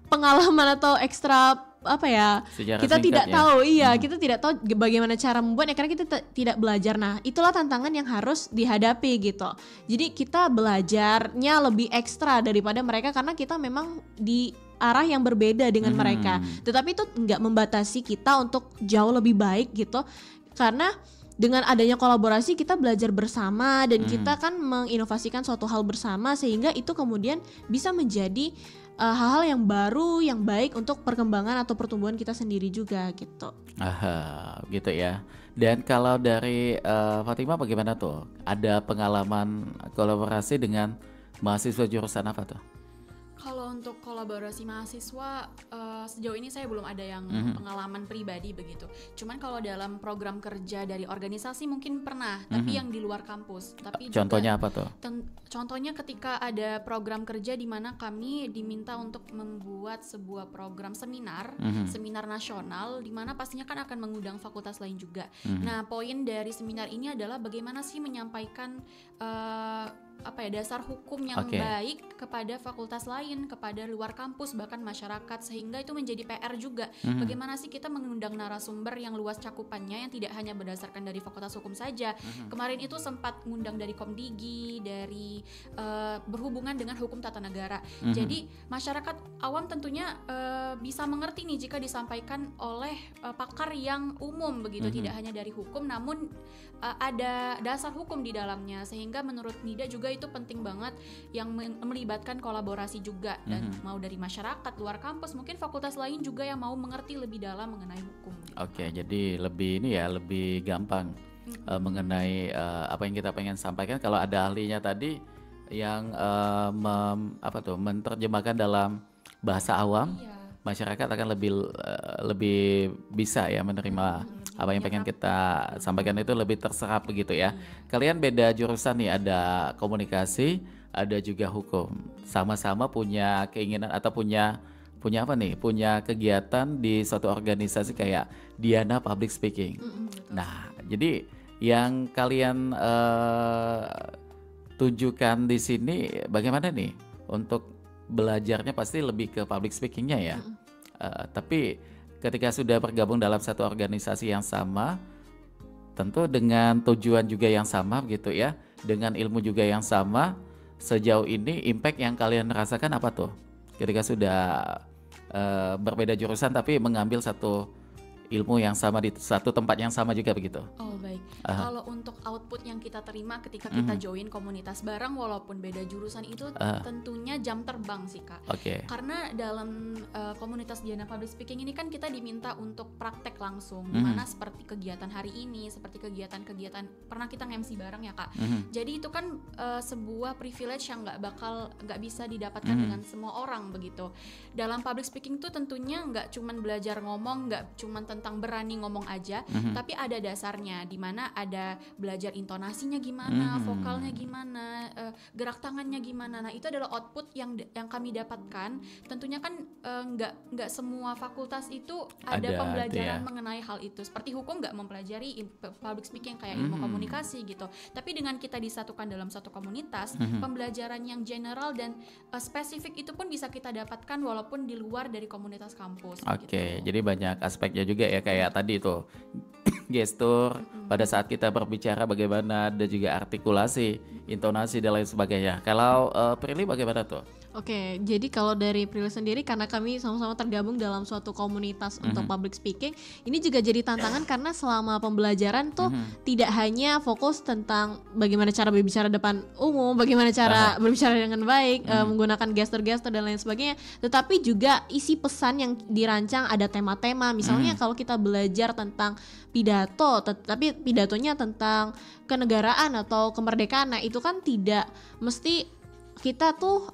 pengalaman atau ekstra apa ya, sejarah kita tidak ya? tahu kita tidak tahu bagaimana cara membuatnya karena kita tidak belajar. Nah itulah tantangan yang harus dihadapi gitu. Jadi kita belajarnya lebih ekstra daripada mereka karena kita memang di arah yang berbeda dengan mereka. Tetapi itu nggak membatasi kita untuk jauh lebih baik gitu, karena dengan adanya kolaborasi kita belajar bersama dan kita kan menginovasikan suatu hal bersama, sehingga itu kemudian bisa menjadi hal-hal yang baru, yang baik untuk perkembangan atau pertumbuhan kita sendiri juga gitu. Gitu ya. Dan kalau dari Fatima bagaimana tuh? Ada pengalaman kolaborasi dengan mahasiswa jurusan apa tuh? Kalau untuk kolaborasi mahasiswa sejauh ini saya belum ada yang pengalaman pribadi begitu. Cuman kalau dalam program kerja dari organisasi mungkin pernah, tapi yang di luar kampus. Tapi contohnya apa tuh? Contohnya ketika ada program kerja di mana kami diminta untuk membuat sebuah program seminar, seminar nasional, di mana pastinya kan akan mengundang fakultas lain juga. Nah, poin dari seminar ini adalah bagaimana sih menyampaikan dasar hukum yang baik kepada fakultas lain, kepada luar kampus, bahkan masyarakat, sehingga itu menjadi PR juga. Bagaimana sih kita mengundang narasumber yang luas cakupannya, yang tidak hanya berdasarkan dari fakultas hukum saja. Kemarin itu sempat ngundang dari Komdigi, dari berhubungan dengan hukum tata negara. Jadi masyarakat awam tentunya bisa mengerti nih jika disampaikan oleh pakar yang umum begitu, tidak hanya dari hukum, namun ada dasar hukum di dalamnya, sehingga menurut Nida juga itu penting banget yang melibatkan kolaborasi juga, dan mau dari masyarakat, luar kampus, mungkin fakultas lain juga yang mau mengerti lebih dalam mengenai hukum gitu. Oke, jadi lebih gampang mengenai apa yang kita pengen sampaikan kalau ada ahlinya tadi yang menerjemahkan dalam bahasa awam. Masyarakat akan lebih bisa ya menerima apa yang pengen kita sampaikan, itu lebih terserap begitu ya. Kalian beda jurusan nih, ada komunikasi, ada juga hukum. Sama-sama punya keinginan atau punya punya kegiatan di suatu organisasi kayak Diana Public Speaking. Nah, jadi yang kalian tunjukkan di sini bagaimana nih untuk belajarnya? Pasti lebih ke public speakingnya ya. Tapi ketika sudah bergabung dalam satu organisasi yang sama, tentu dengan tujuan juga yang sama gitu ya, dengan ilmu juga yang sama. Sejauh ini impact yang kalian rasakan apa tuh ketika sudah berbeda jurusan tapi mengambil satu ilmu yang sama di satu tempat yang sama juga begitu? Oh baik, Kalau untuk output yang kita terima ketika kita join komunitas bareng walaupun beda jurusan itu tentunya jam terbang sih Kak. Karena dalam komunitas Diana Public Speaking ini kan kita diminta untuk praktek langsung, dimana seperti kegiatan hari ini, seperti kegiatan-kegiatan pernah kita nge-MC bareng ya Kak. Jadi itu kan sebuah privilege yang nggak bisa didapatkan dengan semua orang begitu. Dalam public speaking tuh tentunya nggak cuman belajar ngomong, nggak cuman tentang berani ngomong aja, tapi ada dasarnya, di mana ada belajar intonasinya gimana, vokalnya gimana, gerak tangannya gimana. Nah itu adalah output yang kami dapatkan. Tentunya kan nggak semua fakultas itu ada pembelajaran mengenai hal itu. Seperti hukum nggak mempelajari public speaking kayak ilmu komunikasi gitu. Tapi dengan kita disatukan dalam satu komunitas, pembelajaran yang general dan spesifik itu pun bisa kita dapatkan walaupun di luar dari komunitas kampus. Gitu. Jadi banyak aspeknya juga ya, kayak tadi tuh gestur pada saat kita berbicara bagaimana, ada juga artikulasi, intonasi dan lain sebagainya. Kalau Prilly bagaimana tuh? Oke, jadi kalau dari Prilly sendiri, karena kami sama-sama tergabung dalam suatu komunitas untuk public speaking, ini juga jadi tantangan karena selama pembelajaran tuh tidak hanya fokus tentang bagaimana cara berbicara depan umum, bagaimana cara berbicara dengan baik, menggunakan gestur-gestur dan lain sebagainya, tetapi juga isi pesan yang dirancang, ada tema-tema. Misalnya kalau kita belajar tentang pidato, tapi pidatonya tentang kenegaraan atau kemerdekaan, nah itu kan tidak mesti kita tuh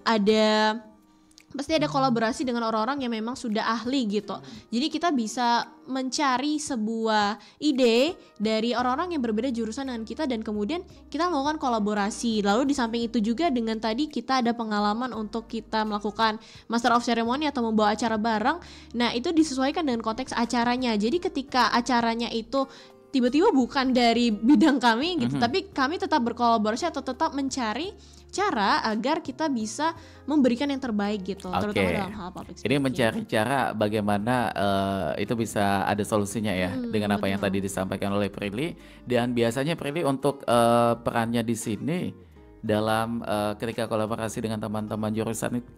pasti ada kolaborasi dengan orang-orang yang memang sudah ahli gitu. Jadi kita bisa mencari sebuah ide dari orang-orang yang berbeda jurusan dengan kita dan kemudian kita melakukan kolaborasi. Lalu di samping itu juga dengan tadi kita ada pengalaman untuk kita melakukan Master of Ceremony atau membawa acara bareng. Nah itu disesuaikan dengan konteks acaranya. Jadi ketika acaranya itu tiba-tiba bukan dari bidang kami gitu, tapi kami tetap berkolaborasi atau tetap mencari cara agar kita bisa memberikan yang terbaik gitu, terutama dalam hal public speaking. Ini mencari cara bagaimana itu bisa ada solusinya ya, dengan apa yang tadi disampaikan oleh Prilly. Dan biasanya Prilly untuk perannya di sini dalam ketika kolaborasi dengan teman-teman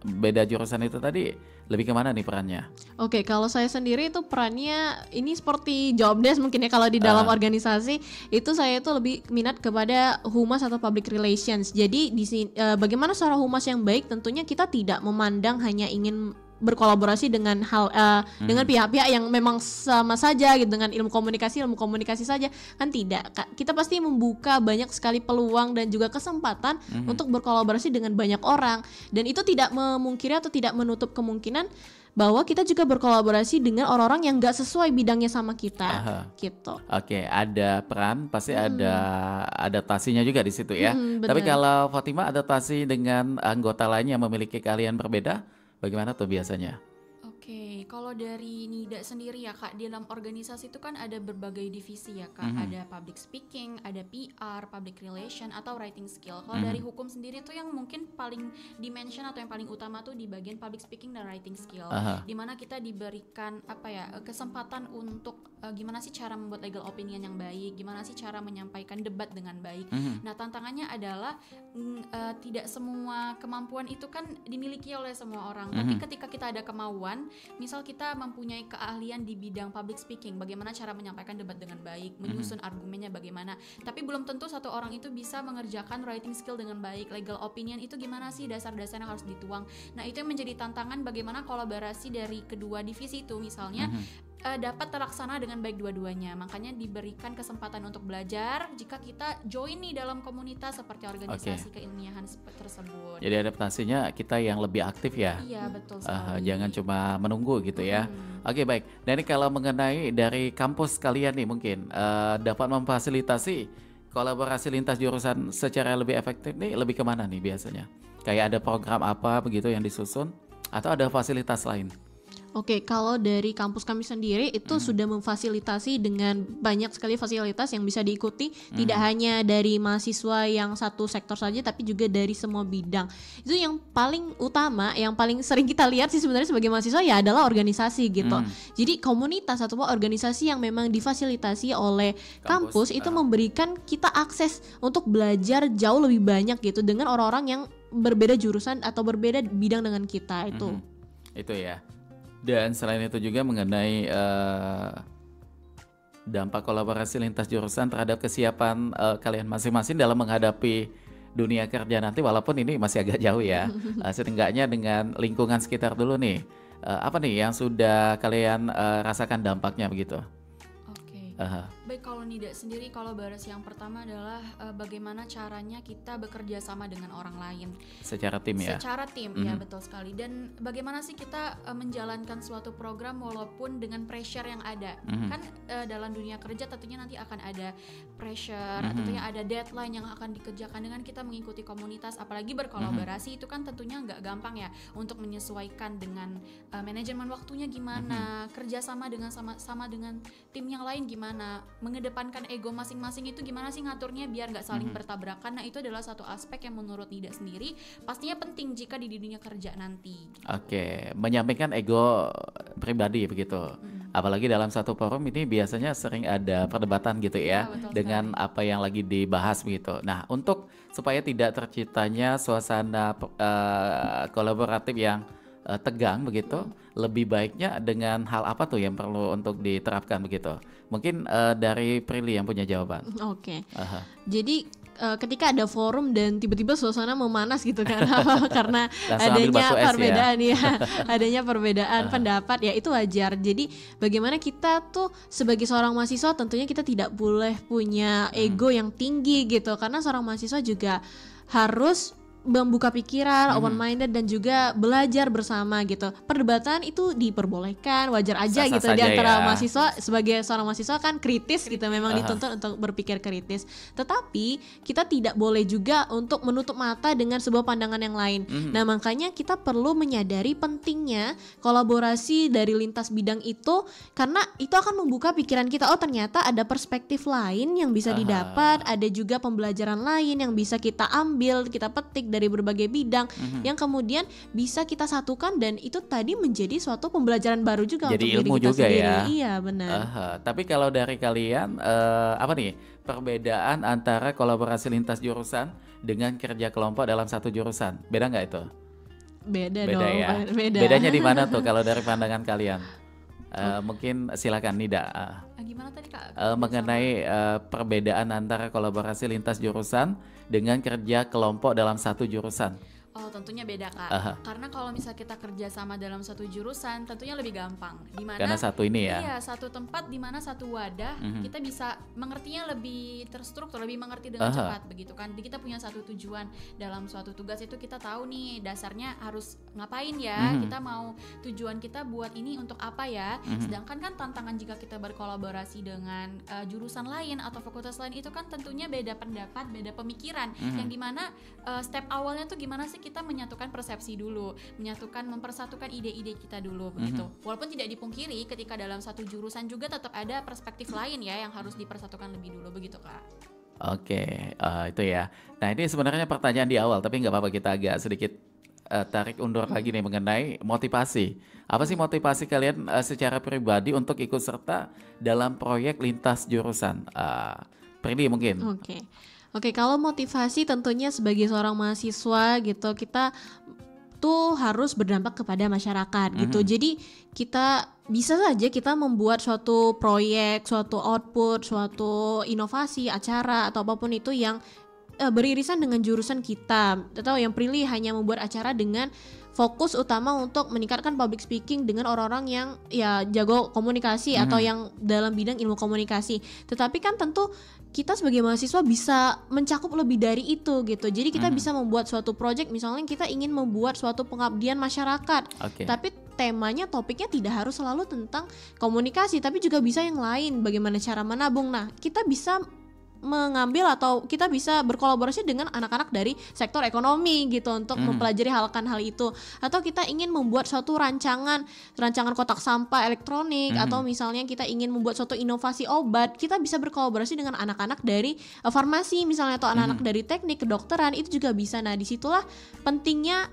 beda jurusan itu tadi, lebih kemana nih perannya? Oke, kalau saya sendiri itu perannya ini seperti job desk mungkin ya, kalau di dalam organisasi itu saya itu lebih minat kepada humas atau public relations. Jadi di sini bagaimana seorang humas yang baik, tentunya kita tidak memandang hanya ingin berkolaborasi dengan dengan pihak-pihak yang memang sama saja gitu, dengan ilmu komunikasi saja, kan tidak. Kita pasti membuka banyak sekali peluang dan juga kesempatan untuk berkolaborasi dengan banyak orang, dan itu tidak memungkiri atau tidak menutup kemungkinan bahwa kita juga berkolaborasi dengan orang-orang yang gak sesuai bidangnya sama kita gitu. Oke, ada peran, pasti ada adaptasinya juga di situ ya. Tapi kalau Fatima adaptasi dengan anggota lain yang memiliki keahlian berbeda, bagaimana tuh biasanya? Oke, kalau dari NIDA sendiri ya Kak, di dalam organisasi itu kan ada berbagai divisi ya Kak. Ada public speaking, ada PR, public relation, atau writing skill. Kalau dari hukum sendiri tuh yang mungkin paling dimention atau yang paling utama tuh di bagian public speaking dan writing skill. Dimana kita diberikan kesempatan untuk gimana sih cara membuat legal opinion yang baik, gimana sih cara menyampaikan debat dengan baik. Nah tantangannya adalah tidak semua kemampuan itu kan dimiliki oleh semua orang. Tapi ketika kita ada kemauan, misal kita mempunyai keahlian di bidang public speaking, bagaimana cara menyampaikan debat dengan baik, menyusun argumennya bagaimana, tapi belum tentu satu orang itu bisa mengerjakan writing skill dengan baik. Legal opinion itu gimana sih dasar-dasarnya harus dituang. Nah itu yang menjadi tantangan, bagaimana kolaborasi dari kedua divisi itu misalnya dapat terlaksana dengan baik dua-duanya. Makanya diberikan kesempatan untuk belajar jika kita join nih dalam komunitas seperti organisasi keilmiahan tersebut. Jadi adaptasinya kita yang lebih aktif ya. Iya betul sekali. Jangan cuma menunggu gitu ya. Oke baik. Dan ini kalau mengenai dari kampus kalian nih mungkin dapat memfasilitasi kolaborasi lintas jurusan secara lebih efektif nih, lebih kemana nih biasanya? Kayak ada program apa begitu yang disusun atau ada fasilitas lain? Oke, kalau dari kampus kami sendiri itu sudah memfasilitasi dengan banyak sekali fasilitas yang bisa diikuti, tidak hanya dari mahasiswa yang satu sektor saja, tapi juga dari semua bidang. Itu yang paling utama, yang paling sering kita lihat sih sebenarnya sebagai mahasiswa ya adalah organisasi gitu. Jadi komunitas atau organisasi yang memang difasilitasi oleh kampus itu memberikan kita akses untuk belajar jauh lebih banyak gitu dengan orang-orang yang berbeda jurusan atau berbeda bidang dengan kita itu. Itu ya. Dan selain itu juga mengenai dampak kolaborasi lintas jurusan terhadap kesiapan kalian masing-masing dalam menghadapi dunia kerja nanti, walaupun ini masih agak jauh ya. Setidaknya dengan lingkungan sekitar dulu nih, apa nih yang sudah kalian rasakan dampaknya begitu? Oke. Baik, kalau Nida sendiri kolaborasi yang pertama adalah bagaimana caranya kita bekerja sama dengan orang lain. Secara tim ya? Secara tim, ya betul sekali. Dan bagaimana sih kita menjalankan suatu program walaupun dengan pressure yang ada. Kan dalam dunia kerja tentunya nanti akan ada pressure, tentunya ada deadline yang akan dikerjakan dengan kita mengikuti komunitas. Apalagi berkolaborasi itu kan tentunya nggak gampang ya untuk menyesuaikan dengan manajemen waktunya gimana, kerjasama dengan sama dengan tim yang lain gimana, mengedepankan ego masing-masing itu gimana sih ngaturnya biar nggak saling bertabrakan. Nah, itu adalah satu aspek yang menurut Nida sendiri pastinya penting jika di dunia kerja nanti. Oke, menyampaikan ego pribadi begitu. Apalagi dalam satu forum ini biasanya sering ada perdebatan gitu ya, dengan apa yang lagi dibahas begitu. Nah, untuk supaya tidak terciptanya suasana kolaboratif yang tegang begitu, lebih baiknya dengan hal apa tuh yang perlu untuk diterapkan begitu? Mungkin dari Prilly yang punya jawaban. Oke. Jadi ketika ada forum dan tiba-tiba suasana memanas gitu kan, karena adanya perbedaan ya, adanya perbedaan pendapat ya, itu wajar. Jadi bagaimana kita tuh sebagai seorang mahasiswa tentunya kita tidak boleh punya ego yang tinggi gitu, karena seorang mahasiswa juga harus membuka pikiran, open minded dan juga belajar bersama gitu. Perdebatan itu diperbolehkan, wajar aja gitu di antara mahasiswa. Sebagai seorang mahasiswa kan kritis gitu, memang dituntut untuk berpikir kritis. Tetapi kita tidak boleh juga untuk menutup mata dengan sebuah pandangan yang lain. Nah, makanya kita perlu menyadari pentingnya kolaborasi dari lintas bidang itu, karena itu akan membuka pikiran kita. Oh, ternyata ada perspektif lain yang bisa didapat, ada juga pembelajaran lain yang bisa kita ambil, kita petik dari berbagai bidang yang kemudian bisa kita satukan, dan itu tadi menjadi suatu pembelajaran baru juga jadi untuk ilmu diri kita juga sendiri. ya. Iya benar. Tapi kalau dari kalian apa nih perbedaan antara kolaborasi lintas jurusan dengan kerja kelompok dalam satu jurusan? Beda nggak itu? Beda dong, ya. Bedanya di mana tuh kalau dari pandangan kalian? Mungkin silakan Nida. Gimana tadi Kak? Mengenai perbedaan antara kolaborasi lintas jurusan dengan kerja kelompok dalam satu jurusan. Oh, tentunya beda Kak. Karena kalau misalnya kita kerja sama dalam satu jurusan, tentunya lebih gampang. Dimana, karena satu ini ya. Iya, satu tempat di mana satu wadah, kita bisa mengertinya lebih terstruktur, lebih mengerti dengan cepat begitu kan. Kita punya satu tujuan dalam suatu tugas itu, kita tahu nih dasarnya harus ngapain ya. Kita mau tujuan kita buat ini untuk apa ya. Sedangkan kan tantangan jika kita berkolaborasi dengan jurusan lain atau fakultas lain itu kan tentunya beda pendapat, beda pemikiran. Yang dimana step awalnya tuh gimana sih kita menyatukan persepsi dulu, mempersatukan ide-ide kita dulu begitu. Walaupun tidak dipungkiri ketika dalam satu jurusan juga tetap ada perspektif lain ya yang harus dipersatukan lebih dulu begitu Kak. Oke, itu ya. Nah, ini sebenarnya pertanyaan di awal, tapi nggak apa-apa, kita agak sedikit tarik undur lagi nih mengenai motivasi. Apa sih motivasi kalian secara pribadi untuk ikut serta dalam proyek lintas jurusan? Prilly mungkin. Oke, kalau motivasi tentunya sebagai seorang mahasiswa gitu, kita tuh harus berdampak kepada masyarakat gitu. Jadi kita bisa saja kita membuat suatu proyek, suatu output, suatu inovasi, acara atau apapun itu yang beririsan dengan jurusan kita. Atau yang Prilly hanya membuat acara dengan fokus utama untuk meningkatkan public speaking dengan orang-orang yang ya jago komunikasi atau yang dalam bidang ilmu komunikasi. Tetapi kan tentu kita sebagai mahasiswa bisa mencakup lebih dari itu gitu. Jadi kita bisa membuat suatu project, misalnya kita ingin membuat suatu pengabdian masyarakat. Tapi temanya, topiknya tidak harus selalu tentang komunikasi, tapi juga bisa yang lain, bagaimana cara menabung. Nah, kita bisa mengambil atau kita bisa berkolaborasi dengan anak-anak dari sektor ekonomi gitu untuk mempelajari hal itu. Atau kita ingin membuat suatu rancangan kotak sampah elektronik, atau misalnya kita ingin membuat suatu inovasi obat, kita bisa berkolaborasi dengan anak-anak dari farmasi misalnya, atau anak-anak dari teknik kedokteran, itu juga bisa. Nah, disitulah pentingnya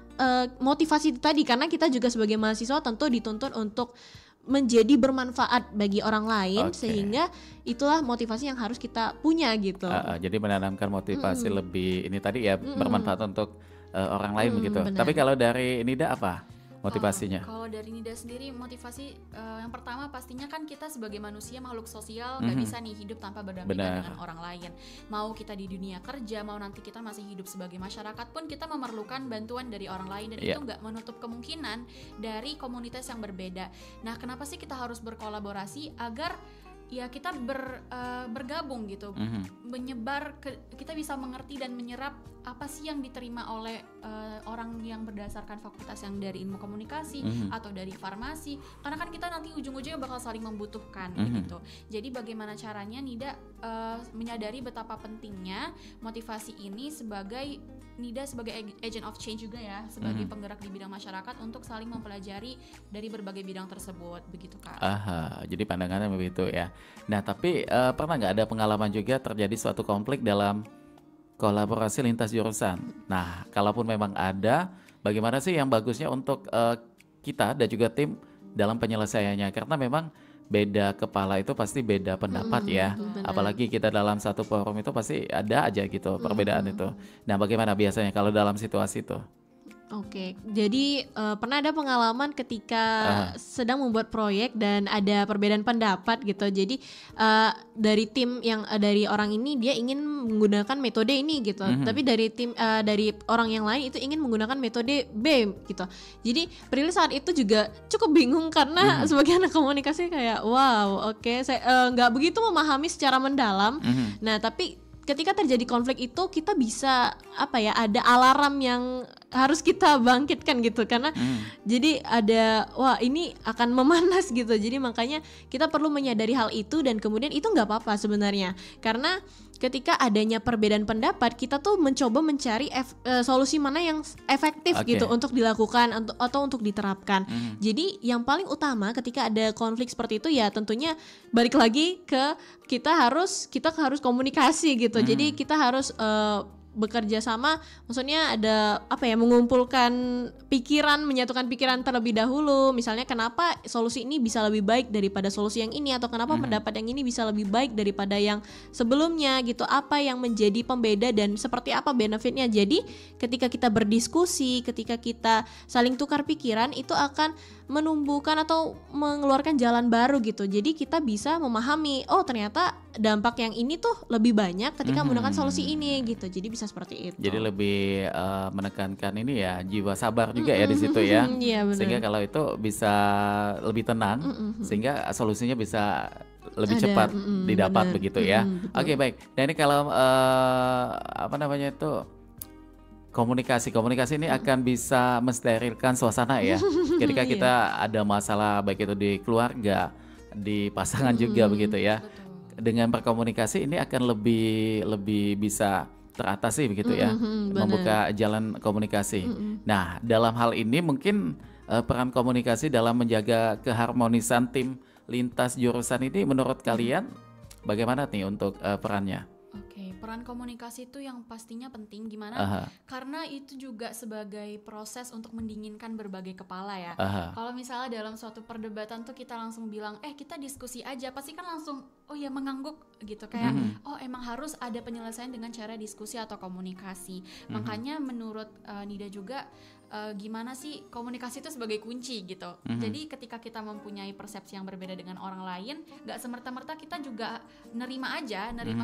motivasi itu tadi, karena kita juga sebagai mahasiswa tentu dituntut untuk menjadi bermanfaat bagi orang lain, sehingga itulah motivasi yang harus kita punya gitu. Jadi menanamkan motivasi lebih ini tadi ya, bermanfaat untuk orang lain begitu. Benar. Tapi kalau dari Nida apa? motivasinya? Kalau dari Nida sendiri motivasi yang pertama pastinya kan kita sebagai manusia makhluk sosial nggak bisa nih hidup tanpa berdampingan dengan orang lain. Mau kita di dunia kerja, mau nanti kita masih hidup sebagai masyarakat pun kita memerlukan bantuan dari orang lain dan itu nggak menutup kemungkinan dari komunitas yang berbeda. Nah, kenapa sih kita harus berkolaborasi agar ya kita bergabung gitu, menyebar kita bisa mengerti dan menyerap apa sih yang diterima oleh orang yang berdasarkan fakultas yang dari ilmu komunikasi atau dari farmasi, karena kan kita nanti ujung-ujungnya bakal saling membutuhkan gitu. Jadi bagaimana caranya Nida menyadari betapa pentingnya motivasi ini sebagai Nida sebagai agent of change juga ya, sebagai penggerak di bidang masyarakat untuk saling mempelajari dari berbagai bidang tersebut, begitu Kak. Jadi pandangannya begitu ya. Nah tapi pernah nggak ada pengalaman juga terjadi suatu konflik dalam kolaborasi lintas jurusan? Nah kalaupun memang ada, bagaimana sih yang bagusnya untuk kita dan juga tim dalam penyelesaiannya? Karena memang beda kepala itu pasti beda pendapat ya. Apalagi kita dalam satu forum itu pasti ada aja gitu perbedaan itu. Nah bagaimana biasanya kalau dalam situasi itu? Oke, jadi pernah ada pengalaman ketika sedang membuat proyek dan ada perbedaan pendapat gitu. Jadi dari tim yang dari orang ini dia ingin menggunakan metode ini gitu, tapi dari tim dari orang yang lain itu ingin menggunakan metode B gitu. Jadi Prilly saat itu juga cukup bingung karena sebagai anak komunikasi kayak saya nggak begitu memahami secara mendalam. Nah tapi ketika terjadi konflik itu kita bisa ada alarm yang harus kita bangkitkan gitu karena jadi ada ini akan memanas gitu. Jadi makanya kita perlu menyadari hal itu dan kemudian itu nggak apa-apa sebenarnya karena ketika adanya perbedaan pendapat kita tuh mencoba mencari solusi mana yang efektif gitu untuk dilakukan atau untuk diterapkan. Jadi yang paling utama ketika ada konflik seperti itu ya tentunya balik lagi ke kita harus komunikasi gitu. Jadi kita harus bekerja sama, maksudnya ada mengumpulkan pikiran, menyatukan pikiran terlebih dahulu. Misalnya kenapa solusi ini bisa lebih baik daripada solusi yang ini, atau kenapa pendapat yang ini bisa lebih baik daripada yang sebelumnya gitu. Apa yang menjadi pembeda dan seperti apa benefitnya. Jadi ketika kita berdiskusi, ketika kita saling tukar pikiran, itu akan menumbuhkan atau mengeluarkan jalan baru gitu. Jadi kita bisa memahami, oh ternyata dampak yang ini tuh lebih banyak ketika menggunakan solusi ini gitu. Jadi bisa seperti itu. Jadi lebih menekankan ini ya, jiwa sabar juga ya di situ ya. Iya, sehingga kalau itu bisa lebih tenang, sehingga solusinya bisa lebih cepat didapat begitu ya. Oke, baik. Dan ini kalau komunikasi ini akan bisa mensterilkan suasana ya. Ketika kita ada masalah baik itu di keluarga, di pasangan juga begitu ya. Dengan berkomunikasi ini akan lebih bisa teratasi begitu ya. Membuka jalan komunikasi. Nah, dalam hal ini mungkin peran komunikasi dalam menjaga keharmonisan tim lintas jurusan ini menurut kalian bagaimana nih untuk perannya? Oke, peran komunikasi itu yang pastinya penting gimana? Karena itu juga sebagai proses untuk mendinginkan berbagai kepala ya. Kalau misalnya dalam suatu perdebatan tuh kita langsung bilang, kita diskusi aja, pasti kan langsung mengangguk gitu kayak, emang harus ada penyelesaian dengan cara diskusi atau komunikasi. Makanya menurut Nida juga gimana sih komunikasi itu sebagai kunci gitu. Jadi ketika kita mempunyai persepsi yang berbeda dengan orang lain, gak semerta-merta kita juga nerima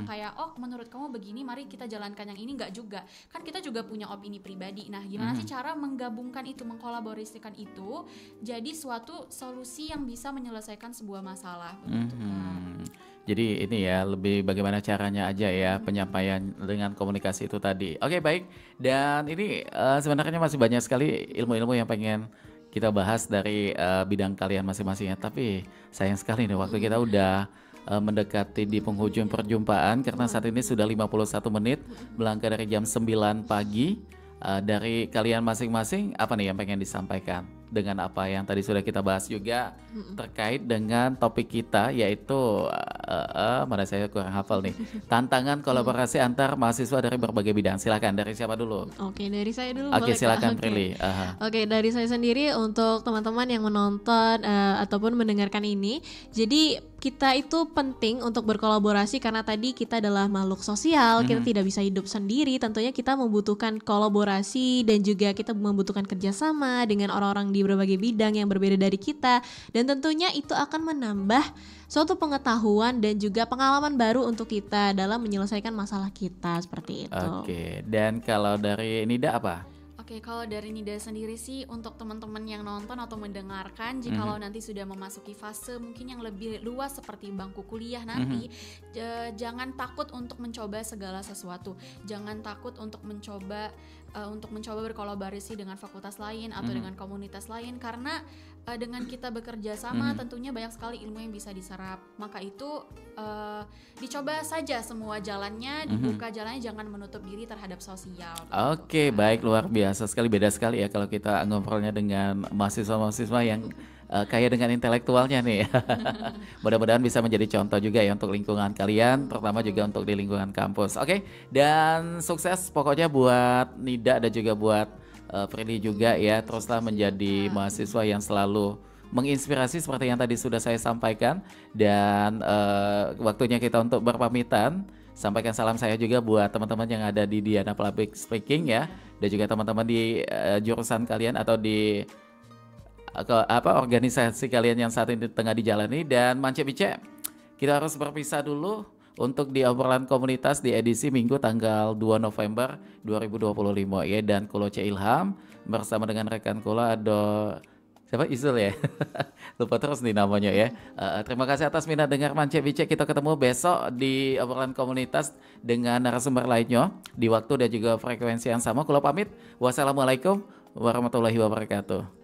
kayak menurut kamu begini, mari kita jalankan yang ini, gak juga. Kan kita juga punya opini pribadi. Nah gimana sih cara menggabungkan itu, mengkolaborasikan itu jadi suatu solusi yang bisa menyelesaikan sebuah masalah begitu kan. Jadi ini ya lebih bagaimana caranya aja ya penyampaian dengan komunikasi itu tadi. Oke, baik. Dan ini sebenarnya masih banyak sekali ilmu-ilmu yang pengen kita bahas dari bidang kalian masing-masing ya. Tapi sayang sekali nih waktu kita udah mendekati di penghujung perjumpaan karena saat ini sudah 51 menit melangkah dari jam 9 pagi. Dari kalian masing-masing apa nih yang pengen disampaikan dengan apa yang tadi sudah kita bahas juga terkait dengan topik kita yaitu mana saya kurang hafal nih, tantangan kolaborasi antar mahasiswa dari berbagai bidang. Silakan, dari siapa dulu? Oke, dari saya dulu. Oke, silakan Prilly. Oke, dari saya sendiri untuk teman-teman yang menonton ataupun mendengarkan ini. Jadi kita itu penting untuk berkolaborasi karena tadi kita adalah makhluk sosial, kita tidak bisa hidup sendiri. Tentunya kita membutuhkan kolaborasi dan juga kita membutuhkan kerjasama dengan orang-orang di di berbagai bidang yang berbeda dari kita, dan tentunya itu akan menambah suatu pengetahuan dan juga pengalaman baru untuk kita dalam menyelesaikan masalah kita seperti itu. Oke, dan kalau dari Nida apa? Oke, kalau dari Nida sendiri sih untuk teman-teman yang nonton atau mendengarkan, jikalau nanti sudah memasuki fase mungkin yang lebih luas seperti bangku kuliah nanti, jangan takut untuk mencoba segala sesuatu. Jangan takut untuk mencoba berkolaborasi dengan fakultas lain atau dengan komunitas lain, karena dengan kita bekerja sama tentunya banyak sekali ilmu yang bisa diserap. Maka itu dicoba saja semua jalannya, dibuka jalannya, jangan menutup diri terhadap sosial. Oke, baik, luar biasa sekali, beda sekali ya kalau kita ngobrolnya dengan mahasiswa-mahasiswa yang kaya dengan intelektualnya nih. Mudah-mudahan bisa menjadi contoh juga ya untuk lingkungan kalian, terutama juga untuk di lingkungan kampus. Oke, dan sukses pokoknya buat Nida dan juga buat Prilly juga ya. Teruslah menjadi mahasiswa yang selalu menginspirasi seperti yang tadi sudah saya sampaikan. Dan waktunya kita untuk berpamitan. Sampaikan salam saya juga buat teman-teman yang ada di Diana Public Speaking ya, dan juga teman-teman di jurusan kalian atau di organisasi kalian yang saat ini tengah dijalani. Dan Mance Bice, kita harus berpisah dulu untuk di obrolan komunitas di edisi Minggu tanggal 2 November 2025 ya. Dan Kulo C Ilham bersama dengan rekan Kulo ada siapa, Isul ya. Lupa terus nih namanya ya. Terima kasih atas minat dengar Mance Bice. Kita ketemu besok di obrolan komunitas dengan narasumber lainnya di waktu dan juga frekuensi yang sama. Kulo pamit. Wassalamualaikum warahmatullahi wabarakatuh.